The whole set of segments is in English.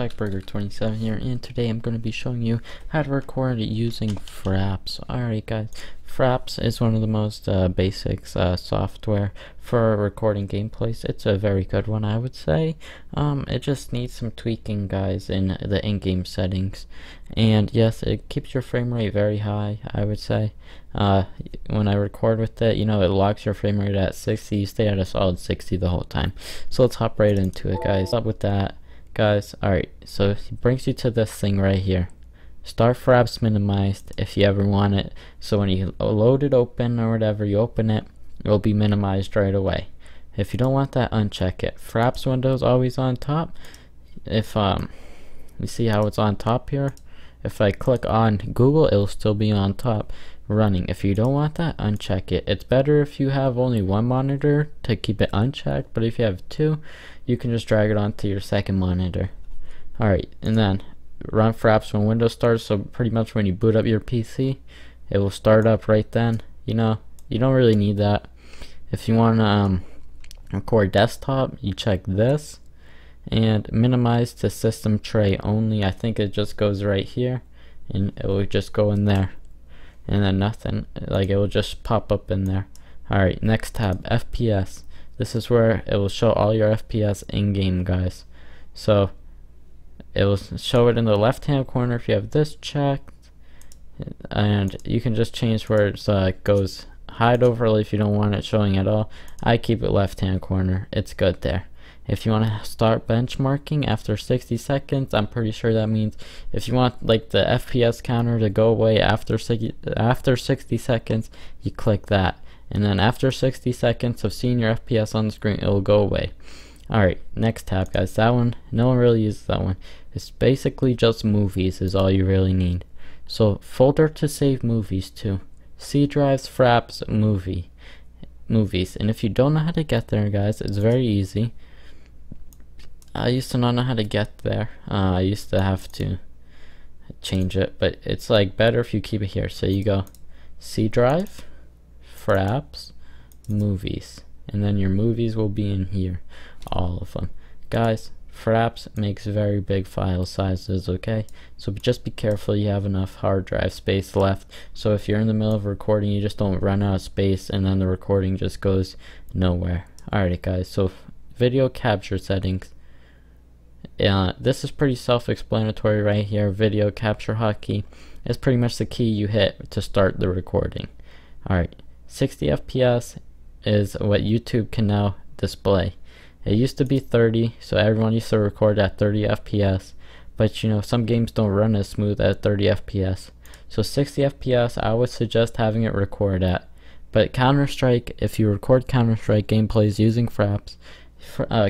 Burger27 here, and today I'm going to be showing you how to record using Fraps. Alright guys, Fraps is one of the most basic software for recording gameplays. It's a very good one, I would say. It just needs some tweaking, guys, in the in-game settings. And yes, it keeps your frame rate very high, I would say. When I record with it, it locks your frame rate at 60. You stay at a solid 60 the whole time. So let's hop right into it, guys. Up with that, guys. Alright, so it brings you to this thing right here. Start Fraps minimized if you ever want it. So when you load it open or whatever, you open it, it'll be minimized right away. If you don't want that, uncheck it. Fraps window's always on top. If you see how it's on top here? If I click on Google, it'll still be on top running. If you don't want that, uncheck it. It's better if you have only one monitor to keep it unchecked, but if you have two, you can just drag it onto your second monitor. Alright, and then run Fraps when Windows starts, so pretty much when you boot up your PC, it will start up right then. You don't really need that. If you want to record desktop, you check this, and minimize to system tray only. I think it just goes right here, and it will just go in there, and then nothing, like it will just pop up in there. Alright, next tab, FPS. This is where it will show all your FPS in-game, guys. So it will show it in the left hand corner if you have this checked, and you can just change where it goes hide overlay if you don't want it showing at all. I keep it left hand corner, it's good there. If you want to start benchmarking after 60 seconds, I'm pretty sure that means if you want like the FPS counter to go away after 60 seconds, you click that, and then after 60 seconds of seeing your FPS on the screen, it will go away. Alright, next tab, guys. That one, no one really uses that one. It's basically just movies is all you really need. So folder to save movies to. C drives, Fraps, movies. And if you don't know how to get there, guys, it's very easy. I used to not know how to get there. I used to have to change it, but it's like better if you keep it here. So you go C drive, Fraps, movies, and then your movies will be in here, all of them. Guys, Fraps makes very big file sizes, okay? So just be careful you have enough hard drive space left, so if you're in the middle of recording, you just don't run out of space and then the recording just goes nowhere. Alright guys, so video capture settings. This is pretty self-explanatory right here. Video capture hotkey is pretty much the key you hit to start the recording. Alright, 60 FPS is what YouTube can now display. It used to be 30, so everyone used to record at 30 FPS, but some games don't run as smooth at 30 FPS. So 60 FPS I would suggest having it record at. But Counter-Strike, if you record Counter-Strike gameplays using Fraps,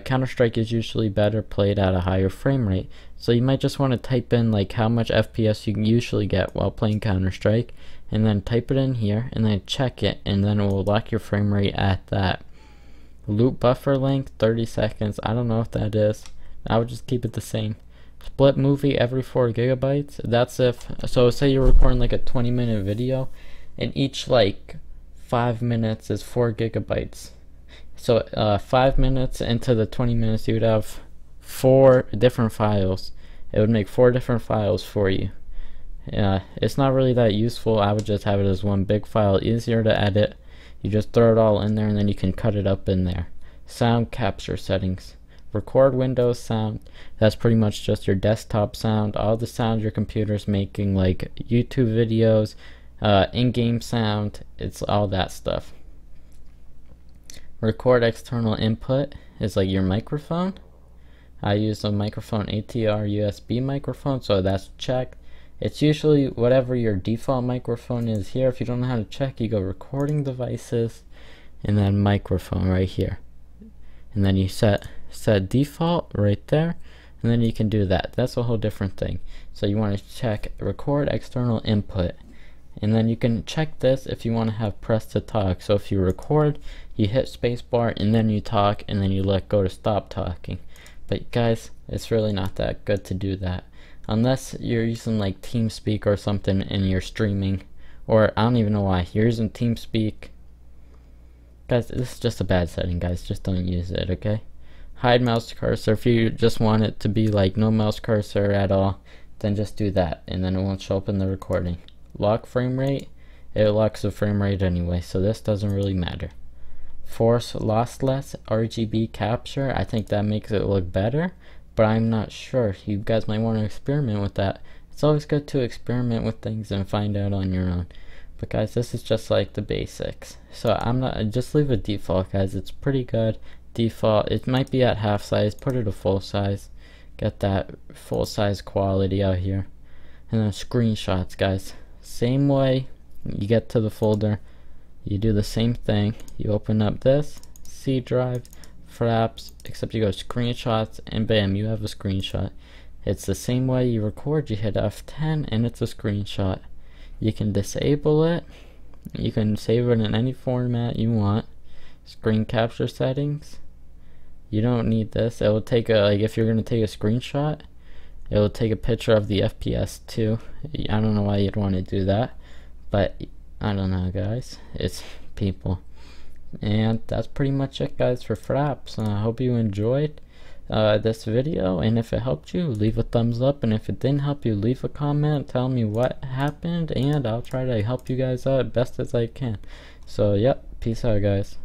Counter-Strike is usually better played at a higher frame rate. So you might just want to type in like how much FPS you can usually get while playing Counter-Strike, and then type it in here, and then check it, and then it will lock your frame rate at that. Loop buffer length 30 seconds. I don't know what that is. I would just keep it the same. Split movie every 4 gigabytes. That's if, so say you're recording like a 20-minute video, and each like 5 minutes is 4 gigabytes. So 5 minutes into the 20 minutes, you would have 4 different files. It would make 4 different files for you. It's not really that useful. I would just have it as one big file, easier to edit. You just throw it all in there, and then you can cut it up in there. Sound capture settings. Record Windows sound. That's pretty much just your desktop sound. All the sound your computer's making, like YouTube videos, in-game sound. It's all that stuff. Record external input is like your microphone. I use a microphone ATR USB microphone, so that's checked. It's usually whatever your default microphone is here. If you don't know how to check, you go recording devices and then microphone right here, and then you set default right there, and then you can do that. That's a whole different thing. So you want to check record external input, and then you can check this if you want to have press to talk. So if you record, you hit spacebar and then you talk, and then you let go to stop talking. But guys, it's really not that good to do that unless you're using like TeamSpeak or something and you're streaming, or I don't even know why you're using TeamSpeak. Guys, this is just a bad setting, guys. Just don't use it, okay? hide mouse cursor. If you just want it to be like no mouse cursor at all, then just do that, and then it won't show up in the recording. Lock frame rate, it locks the frame rate anyway, so this doesn't really matter. Force lossless RGB capture, I think that makes it look better, but I'm not sure. You guys might want to experiment with that. It's always good to experiment with things and find out on your own. But guys, this is just like the basics. So just leave a default, guys. It's pretty good. Default, it might be at half size, put it to full size. Get that full size quality out here. And then screenshots, guys. Same way you get to the folder, you do the same thing. You open up this C drive, Fraps, except you go screenshots, and bam, you have a screenshot. It's the same way you record. You hit F10 and it's a screenshot. You can disable it. You can save it in any format you want. Screen capture settings. You don't need this. It will take a, like, if you're gonna take a screenshot, it will take a picture of the FPS too. I don't know why you'd want to do that, but I don't know, guys. It's people. And that's pretty much it, guys, for Fraps. I hope you enjoyed this video, and if it helped you, leave a thumbs up, and if it didn't help you, leave a comment, tell me what happened, and I'll try to help you guys out best as I can. So yep, peace out, guys.